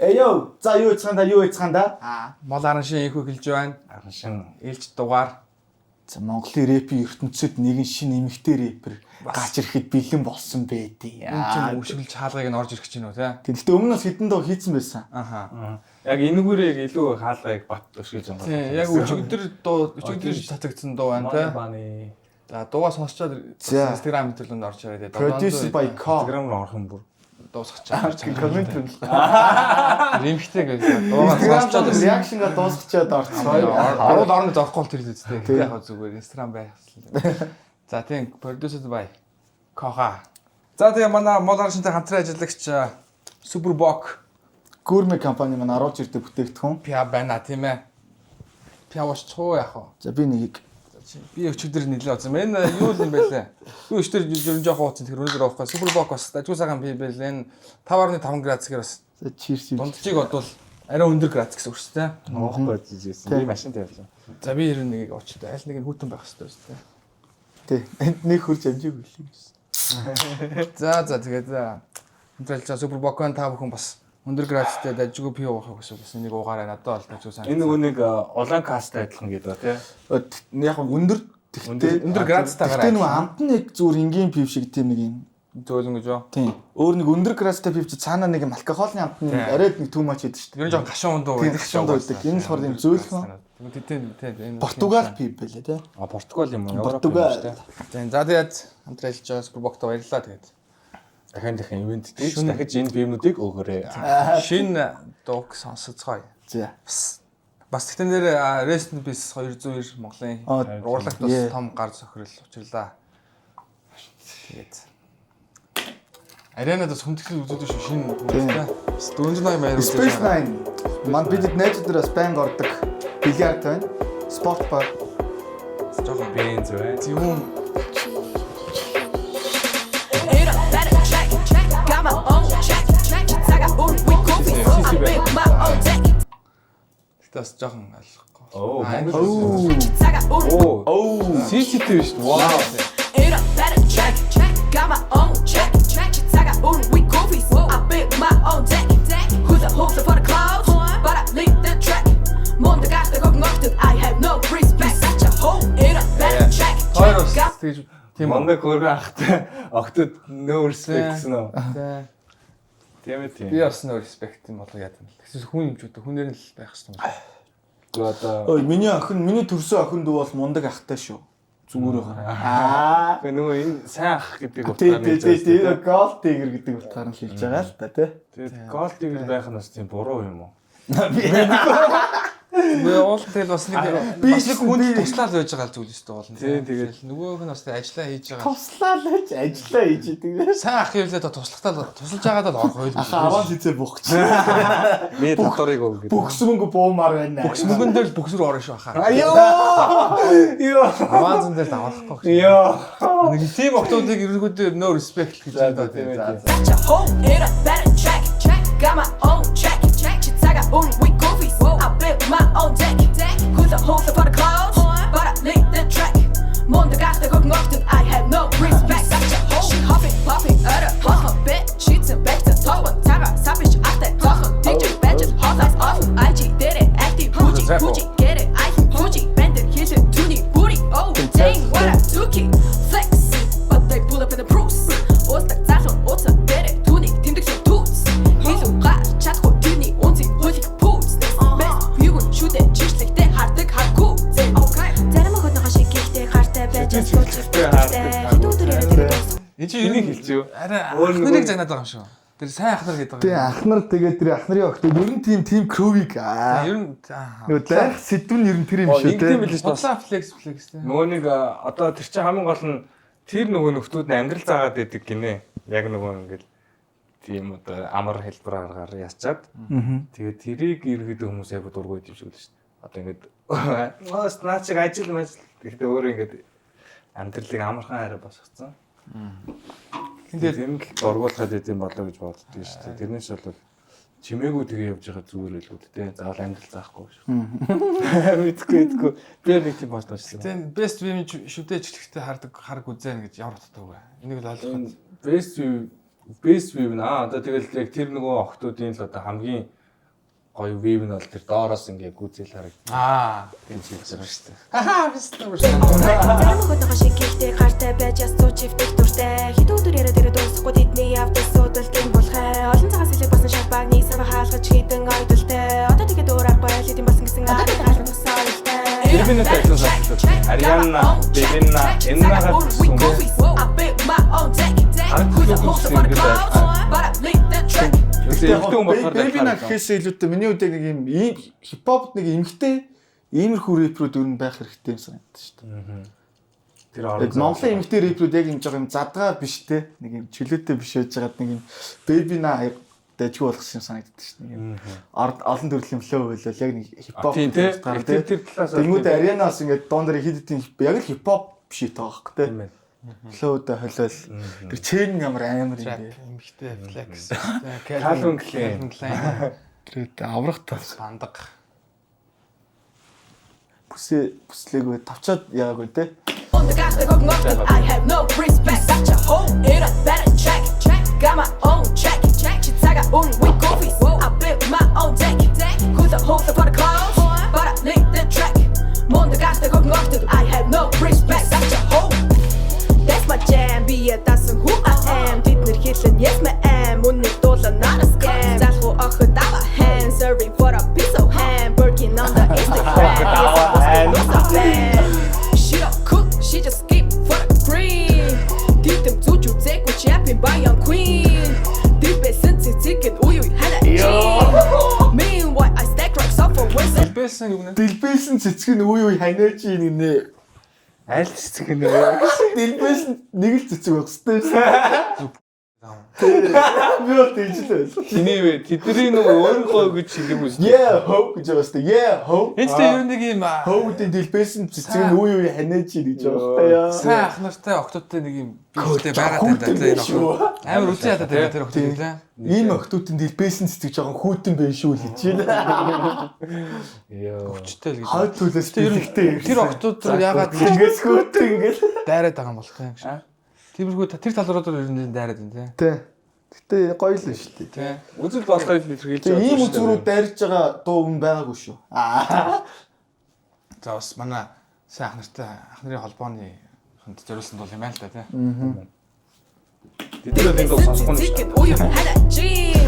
Эё, за юу яцгаанда? Мол араншин ийхүү хэлж байна. Араншин Ээлж дугаар. За Монголын рэпийн ертөнцид нэгэн шинэ эмэгтэй рэпер гарч ирэхэд бэлэн болсон байдیں۔ Энд чинь өшгөл хаалгыг нь орж ирэх гэж байна уу те? Гэхдээ өмнөөс хэдэн дуу хийцэн байсан. Аха. яг энэгүүрийг илүү хаалгыг бат өшгөж байгаа. Тийм, яг өчигдөр татагдсан дуу байна те. Баны. За дуугаа сонсчоод Instagram төлөнд орж ирээд Produced by Co. Instagram руу орох юм бүр. Дуусгах чам. Коммент юм. Римхтэй гэж дуугаа сонсчоод реакшнгаа дуусгачаад орцгоё. Ороод орно зоохгүй л тэр үстэй. Яг зүгээр Instagram байхсан. За тийм, produced by Коха. За тэгээ манай мол араншинтай хамтран ажиллагч Superbox Гүрмэ компани маань оруулж ирдэг бүтээгдэхүүн. Пиа байна тийм ээ. Пиа уушчихгүй яах вэ? За би нэгийг Би өчигдөр нэлээд оцсон. Энэ юу юм бэ лээ? Би өчигдөр ер нь жоохон ууцсан. Тэр өнөөдөр авахгүй. Superbox бас ажгүй цагаан би байлээ. 5.5 градусгаар бас. за чирс. Дундчиг бодвол арай өндөр градус гэсэн үг шүү дээ. Уухгүй жижигсэн. Би машинтай явлаа. За би 91-ийг очтой. Аль нэг нь хүүтэн байх хэрэгтэй шүү дээ. Тэ. Энд нэг хурж амжиг үлээ. За тэгээд хамтралж Superbox-ын та бүхэн бас өндөр градустай дажгүй пиу уух гэсэн үг. Энийг уугаарай надад бол ажгүй сайн. Энэ нөгөө нэг улаан касттай адилхан гэдэг тий. Яг өндөр өндөр градустайгаар. Тэ нөгөө амт нь яг зүгээр энгийн пив шиг тийм нэг юм. Зөөлөн гэж юу? Тийм. Өөр нэг өндөр градустай пив чи цаанаа нэг юм алкогольны амт нь арайд нэг too much гэдэг шүү дээ. Ер нь жоохон гашуун дуу байдаг. Гашуун дуу байдаг. Энэ болохоор юм зөөлхөн. Тийм. Португал пив байлаа тий. Португал юм уу? Португал. Тийм. За тэгээд хамтралж Superbox-тай баярлалаа тэгээд. Дахин ивент дээр дахиж энэ бимнүүдийг өгөөрэй. Шинэ дууг сонсоцгоё. За. Бас тэгтэн дээр Rest in Peace 209 Монголын урлагт бас том гар сохирол учрлаа. Тэгээд Аренад бас хүндэтгэл үзүүлдэг шүү шинэ хүмүүстэй. 480 баяр үзүүлж Space Nine. Манд бид найз дээр бас банк ордог. Бильярд байна. Спорт бар. жоохон Бенз бай. юм. Тэгтээс жоохон ойлгохгүй. CCTV шүү дээ. Вау. Тэгж тийм Монгол хөргөн ахтай октод no respect гэсэн үү? Тийм ээ тийм. би бас нөө респект юм болоо яа гэвэл тэгсэн хүн юм ч үү хүнээр нь л байх хэрэгтэй юм. Одоо Ой, миний төрсөн охин дүү бол мундаг ахтай шүү. Зүгээр байна. нөгөө энэ сайн ах гэдэг Тийм гол тигэр гэдэг утгаар нь хэлж байгаа л та тий. Тэгээд гол тигэр байх нь бас тийм буруу юм уу? Мөө уул тэгэл бас нэг хүн туслаад байж байгаа зүйл шүү дээ уул. Тийм тэгээд нөгөөх нь бас ажиллаа хийж байгаа. Туслаа л гэж ажиллаа хийж идэг. Сайн ах юм лээ тусалж байгаад л орох байлгүй. Аваад хизээ бухч. би татварыг өгөх гэдэг. Бөхсмөнгө буумаар байна. Бүкс мөнгөн дээр бүкс рүү орно шүү хаа. Йоо. Аваазан дээр даваахгүй. Йоо. Нэг тийм октодыг ерөнхийдөө no respect гэж байна тийм. Got my own check. I got own weak goofies. I built my own deck. Who's a host for the clouds? But I lead the track. Monday got the cook knocked. I have no respect. Such a hoe. She hopping, popping, her bit. She's a back to top. Tara, savage, at that talk. DJ, badges, hot eyes off. IG did it. Active, Fuji, get it. I can Fuji, bend it, here's it, Toonie, booty. Oh, dang, what I took it. Flex, but they pull up in the proofs. What's the title? What's the did it? Toonie, team the show toots. He's a rat, chat for Toonie, on the hoodie poots. Best, you would shoot it, just like that, hard to hard cool. Okay. Зарим охид нөхөн шиг гихтэй хартай байж ажиллаж хэдүүдэрээ Энд чи юу хэлж юу? арай ахнарыг загнаад байгаа юм шүү. Тэр сайн ахнар гэдэг Тий ахнар тэгээд тэр ахнарын охид ер нь тийм кровик Ер нь нөгөө дайх сэдвэн ер нь тэр юм шүү тийм дээ. билээ шүү. Бодлоо флекс тий. Нөгөө нэг одоо тэр чинь хамгийн гол нь тэр нөгөө нөхдүүд нь амьдрал заагаад байдаг гинэ. Яг нөгөө ингээл тийм одоо амар хэлбэр аргаар ясчаад. Тэгээд тэрийг иргэдэг хүмүүс яг дургуй юм шиг л шүү. Одоо ингээд наачиг ажил гэхдээ өөрөө ингээд амьдралыг амархан арай босгоцсон. Тэгээд юм дургуулхад идэм болоо гэж боддгоо шүү дээ. Тэрнээс бол чимээгүй тэгээ явж байгаа зүгээр л үү те. Заавал амьдрал заахгүй шүү. Мэдгүй. Би нэг тийм бодож байна. Тийм best view шүтээжлэгтэй хараг үзэн гэж ямар боддог вэ? Энийг л ойлгох. Best view наа. Одоо тэгэл яг тэр нөгөө охтуудын л одоо хамгийн гоё вив нь бол тэр доороос ингээ гүзэл хараг. гэж хэлж байгаа шүү дээ. Зарим хөтөг шиг гэлтэй гартай байж ясуу чивдэг дуртай. Хэд өдөр яриад ирээд дуусахгүй тэдний явдал суудалтай болохээ. Олон цагаас илэг болсон шалбааны сав хаалгаж хідэн ойдолтой. Одоо тэгээд өөр арга байл идэм болсон гэсэн арга хаалгах тусаалтай. Бибинэ тайлсан сонсдог. Ариана, Бибина, энэнагаад сүм. Бибина гэхээс илүүтэй миний үдээ нэг юм хипхоп нэг эмгтэй иймэрхүү рэпрүүд өөр нь байх хэрэгтэй юм санагдаж шүү дээ. Тэр Монголын эмгтэй рэпрүүд яг юм жоо юм задгаа биш те. Нэг юм чөлөөтэй биш байж байгаад нэг юм Бибина дэжгүй болгосон юм санагддаг шүү дээ. Нэг юм олон төрлийн флоу байлаа яг нэг хипхоп тэр талаас Тэнгүүд Арианаас ингээд дундэр хидэдийн яг л хипхоп биш таахгүй те. Флоуд холиол тэр чейн ямар амар юм бэ? Эмхтэй флекс. Calvin Klein. Тэгээд аврах тас Бандаг. бүслээгүй тавчаад яагүй те. I have no respect. Such a hole in a better check. Got my own check. Chitaga un with goofies. I built my own deck. Who's the host for the clouds? But I lead the track. I have no respect. Such a hole. That's my jam. Be a doesn't who I am. Didn't hit yes my am. Money dollar not a scam. That's who I could have a hand. Serving for a piece of ham. Working on the Instagram. She don't cook. She just skip for the green. Did them to you take with champion by young queen. Deep essence ticket. Uy hana jean. Meanwhile I stack rocks up for Wednesday. Дэлбэсэн юу нэ? Дэлбэсэн цэцэг нь үе ханаач юм нэ. аль цэцэг нэ. Дэлбэсэн нэг л цэцэг байх хэвээр. Би бол тэгжлээ. Тэний вэ? Тэдний нөгөө өөрөө гэж хэлээгүй шүү. Yeah, ho гэж байгаа сте. Yeah, ho. Энд чинь ер нь нэг юм Ho-ийн дэлбэсэн цэцэг нь үе ханаач гэж байгаа байхгүй сайн ах нартай октодтой нэг юм биштэй байгаад байна да энэ охтод. Амар үгүй ядаад байна тэр октод лээ. Ийм охтуудын дэлбэсэн цэцэг жоохон хүүтэн байх шүү л гэж байна. Йоо. Өчтэй л гэж. Хойд төлөөс бэлэгтэй. Тэр октод руу ягаад ингээс хүүтэн ингээл дайраад байгаа юм бол таа гэж. Тиймэрхүү тэр тал руу ер нь дайраад байна тий. Гэтэ гоё л шүү дээ. тий. Үзэл болохыг илэрхийлж Тэгээ ийм үзүүрүүд дайрж байгаа дуу юм байгаагүй шүү. За бас манай сайн ах нартай ах нарын холбооны ханд зориулсан дуу юм байна л да тий. Тэдний энэ дуу сонсох нь Ticket. Uy hana jean.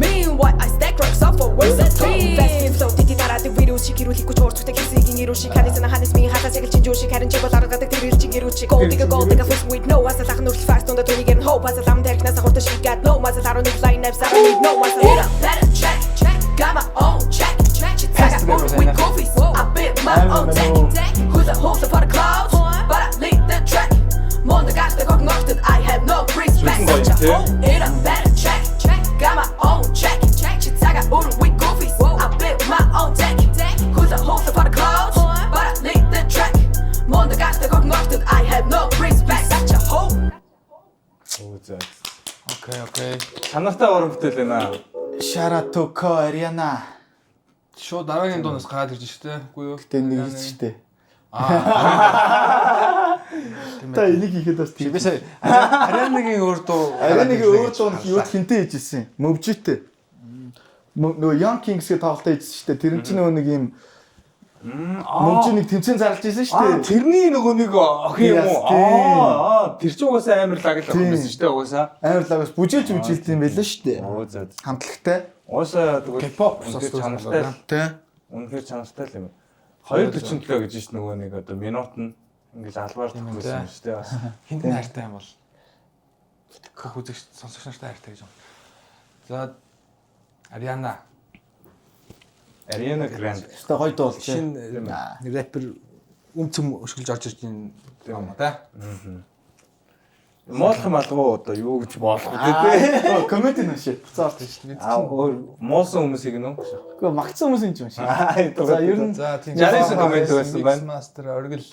Meanwhile I stack rocks up for Wednesday. Fast flow тити дараадаг вирус шиг ирүүлэхгүй ч уурчтай хэсгийн ирүү шиг ханасна ханас ми хатас яг л чинжүү шиг харин чи бол аргадаг тэр ил чиг ирүү чи gold digga full with no as лах нүрл fast on the 20 get hope as ам дэрхнээс хурд she got no as аруу нэг line apps I need no as better check got my own check Chitaga un with goofies. I built my own deck. Who's the host for the clouds? But I lead the track. Monday got the cooking off that I have no respect. Such a hole in a better check. Got my own check. Chitaga un with goofies. I built my own deck. Who's the host for the clouds? But I lead the track. Monday got the cooking off that I have no respect. Such a hole. Окей. Чанартай уран бүтээл байна. Sharatoko Ariana. Шууд дараагийн дуунаас гараад ирж штэ. Үгүй юу? Тэ нэг ихтэй. Та энийг хийхэд бас тийм. Би сая Арианагийн өөр дуу Арианагийн өөр дуу нь юу хинтээ хийжсэн. Мөвжитэй. Нөгөө Young Kings-гээ тоглолтоо хийжсэн шүү дээ. Тэр чинь нөгөө нэг юм мөвжи нэг тэмцээн зарлаж ийсэн шүү дээ. Тэрний нөгөө нэг охин юм уу? Тэр чинь угаасаа амар лаглах юм байсан шүү дээ угаасаа. Амар лагаас бүжээж юм байлаа шүү дээ. Оо за. Хамтлагтай. Угаасаа тэгвэл K-pop үнэхээр чанартай. Тэ. Үнэхээр чанартай л юм. 2:47 гэж чинь нөгөө нэг одоо минут нь ингээл албаар төгсөн шүү дээ бас. хинтэн хайртай юм бол. Бүх үзэгч сонсогч нартай хайртай гэж байна. За Ариана Ariana Grande. Өстой гоё дуу болж шинэ рэпер цөм өшгөлж орж ирж байна юм да. Моолох малгуу одоо юу гэж болох вэ? Комеди нэшээ. Буцаалт шүү дээ. Моосон хүмүүсийг нөө. Гэхдээ магцсан хүмүүс юм шиг. За ер нь За тийм. 69 комент байсан байна. Master оргил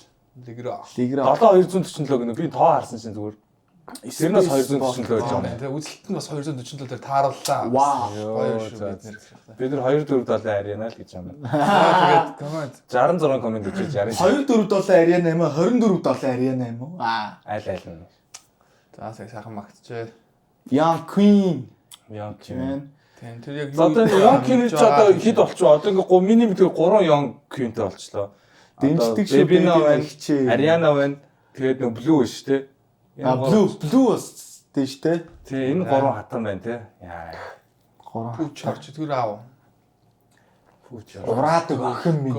лигрэ. 7247 гэнэ би тоо харсан чинь зүгээр. 9-өөс 247 гэж байна. Тэгээ үзэлт нь бас 247 дээр таарууллаа. Вау. Гоё шүү бид нэр. Бид нар 2-4 Ariana л гэж байна. Тэгээд комент 66 комент үчиж 24 доллар Ariana юм уу? 24 доллар Ariana юм уу? аль аль нь. за сайхан магтжээ. Young Queen. Young Queen. Тийм тэр яг За одоо Young Queen ч одоо хэд болчихоо. Одоо ингээ миний мэдгээр 3 Young Queenтэй болчлоо. Дэмждэг шүү Baby-на байна. хичээ. Ariana байна. Тэгээд нөгөө Blue шүү дээ. Blue бас тийш те. Тий энэ 3 хатан байна те. Яа. 3. Пүүч орч тэр аав. Ураадаг охин минь.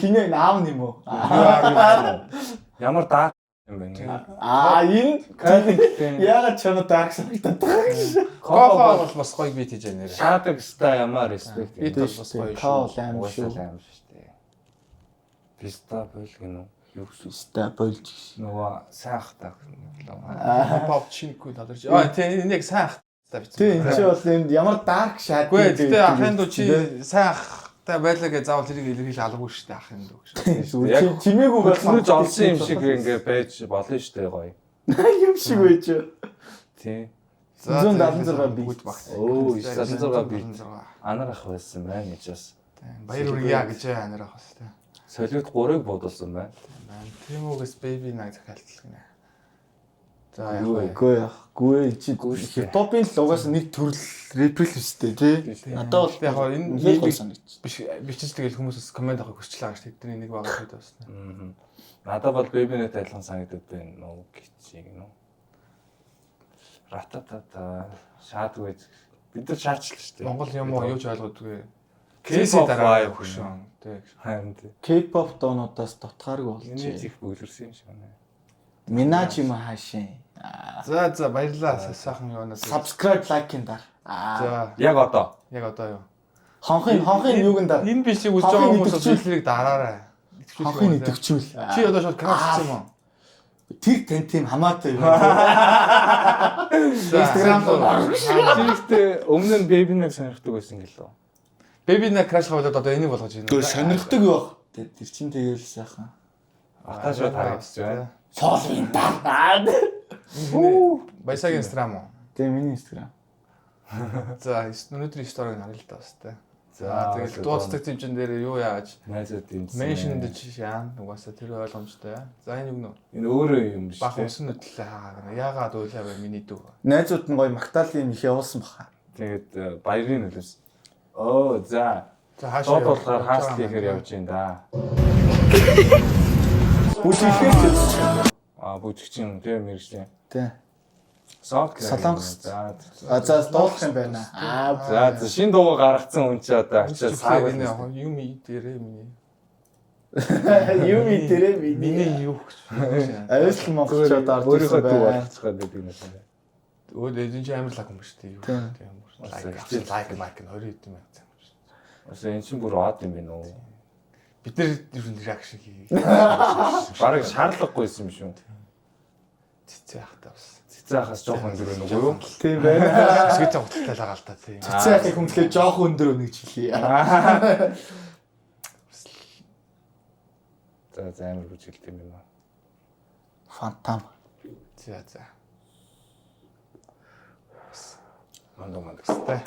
Хинээ наав юм уу? Ямар даа юм бэ? Энэ яагаад чамд дарк санагдаад байгаа юм. Кохо бол бас гоё бит хийж байна нэрээ. Шаадаг ста ямар респект. Бит бол бас гоё Таа шүү. аим шүү. Аим шүү дээ. Писта болгоно. Юу гэсэн Ста болж. нөгөө сайн хтаа. Pop чингүй тодорч. Тийм энэ яг сайн хтаа бит. Тийм энэ чи бол энд ямар дарк шаад. Үгүй гэхдээ ахын дүү чи сайн хтаа байлаа гэж заавал тэрийг илэрхийлэх албагүй шүү дээ ахын дүү гэж. Яг чимээгүй Хөлнөж олсон юм шиг ингээ байж болно шүү дээ гоё. юм шиг байж. Тий. 176 бит багт. Оо 76 бит. Анар ах байсан байна гэж бас. Баяр үргийа гэж анар ах бас тийм. Солиод 3-ыг буудалсан байна. Тийм үгээс baby наг захиалтал гинэ. За яг Гүй чи хип-хопын л угаас нэг төрөл рэпл өстэй тий. Надад бол яг энэ нэг санагч. бичиж тэгэл хүмүүсээс комент авах хүсчлээ гэж тэдний нэг байгаа хэд бас. Надад бол Baby-net адилхан санагдаад байна. Нөө гिचиг нөө. Рататата шаадгүй бид нар шаардчихлаа шүү дээ. Монгол юм уу юу ч ойлгодгүй. Кейси дараа хөшөн. Тэг. хайнд. K-pop доонуудаас дотгааргүй Миний болчих. зих бүглэрсэн юм шиг байна. Минаж юм хаашаа. За баярлалаа сайхан юунаас. Subscribe like-ын дар. За Яг одоо. яг одоо юу? Хонхын юуг дар. Энэ бишийг үзэж байгаа хүмүүс илэрхийлэг дараарай. Хонхын идэвхжүүл. Чи одоо шууд краш хийсэн юм уу? Тэр тань тийм хамаатай юм. Instagram Тэрэгтээ өмнө нь Baby-net сонирхдаг байсан гэлөө. Baby на краш хаваад одоо энийг болгож байна. Гөө сонирхдаг юу? Тэр чинь тэгэл сайхан. Ата шууд харагдаж байна. Фолловинг дар. Баясагийн Instagram уу? Тэгээ миний Instagram. За өнөөдрийн сториг харъя л да бас тэ. За тэгэл дууцдаг хэмжэн дээр юу яаж Найзууд юм. меншн дэж яан угаасаа тэр ойлгомжтой. За энэ юу нэ? Энэ өөрөө юм биш. Бах усан нүдлээ хаагаа. Яагаад уйлаа вэ миний дүү? Найзууд нь гоё магтаалын их явуулсан баха. Тэгээд баярын нөлөөс. Оо за. За хаашаа Шууд болохоор хаалт хийхээр явж байна да. Бүжиглээ. Бүжигчин тийм мэрэгчлээ. Тэ. Солонгос. За дуулах юм байна. За шинэ дууга гаргацсан хүн чи одоо очиж сааг энэ юм дээрээ миний. Юми дээрээ миний. Миний юу гэж. Аюул монголчууд орж өөрийнхөө ирсэн дүү байна. болгочих гэдэг юм байна. Өөд эдэн чи амар лаг юм шүү дээ. Юу тийм юм. Лайк майк нь 20 хэдэн мянга цаа. Ус энэ чинь бүр од юм байна уу? Бид нар ер нь реакшн хий. Бараг шаардлагагүйсэн юм шүү. Цэцээ ахтаа бас. Цэцээ хас жоохон өндөр байна уу юу? Тийм байна. Цэцээ утгатай л байгаа л та тийм. Цэцээ хүмслээ жоох өндөр өнөг жилээ. За амар бүжгэлт юм байна. Фантам. За. Мандагс. Тэ.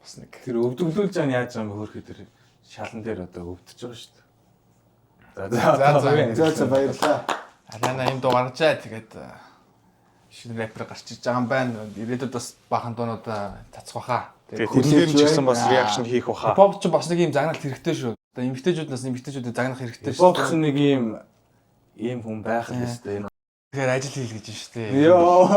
Бас нэг. Тэр өвдөглүүлж байгаа яаж юм хөөрхөд тэр шалан дээр одоо өвдөж байгаа шүү дээ. За баярлалаа. Алана энэ дуу гарчаа тэгээд шинэ рэпер гарч иж байгаа юм байна. Ирээдүйд бас бахан дуунуудаа цацгахаа. Тэгээд тэр ч гэсэн бас реакшн хийх баха. Pop ч бас нэг юм загналт хэрэгтэй шүү. Одоо эмэгтэйчүүднээс эмэгтэйчүүдэд загнах хэрэгтэй шүү. Pop ч нэг ийм хүн байх хэрэгтэй. Тэгэхээр ажил хийл гэж шүү дээ. Йоо.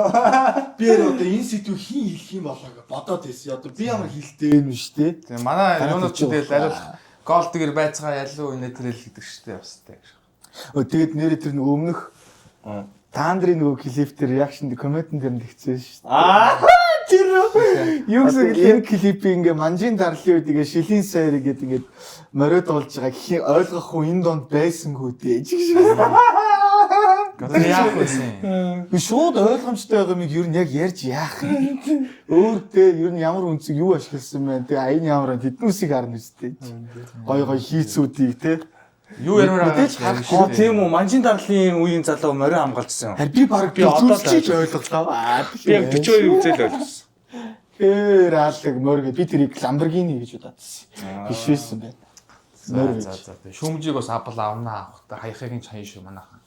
Би одоо энэ сэдвийг хин хэлэх юм болоо гэж бодоод байсан. Одоо би ямар хэлтэй юм шүү дээ. Тэгээ манай юунууд ч тэгэл аль гол дэгэр байцгаа ялуу инээ тэрэл гэдэг шүү дээ бас тэг. Тэгээд нэрээ тэр өмнөх таандрын нөгөө клип дээр реакшн комментэн дээр нэгцсэн шүү дээ. Тэр юу гэсэн энэ клипийг ингээ манжин дарлын үед ингээ шилийн сайр гэдэг ингээ мориод болж байгаа гэх ойлгох хүн энэ донд байсангүй дээ. Гадаа яах вэ? Би шууд ойлгомжтой байгаа юм ер нь яг ярьж яах юм. Өөртөө ер нь ямар үнцэг юу ашигласан бэ? Тэгээ аян ямар хэднүүсийг харна үстэй. Гой хийцүүдийг те. Юу ярмаар байгаа Хоо тийм үү манжин дарлын үеийн залуу морио хамгаалжсэн. Харин би баг би одоо ч ойлголоо. Би яг 42 үзэл ойлгосон. Раалаг морг би тэрийг Lamborghini гэж бодсон. Биш байсан байна. За. Шүмжийг бас апл авнаа авах та хаяхыг ч хаяа шүү манайхан.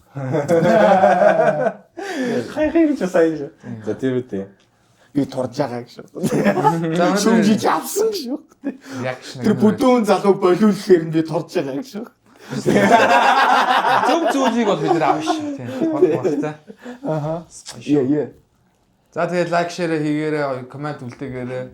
Хайхыг ч сайн шүү. За тийм үү. би турж байгаа гэж байна. За Шүмжиж авсан гэж байна. реакшн. Тэр бүдүүн залуу болиулэхээр нь би турж байгаа гэж байна. Зөв зүйлийг бол бид нар авна шүү. Тийм. Бодлоо. Яа. За тэгээд лайк, шеэр хийгээрэй, комент үлдээгээрэй.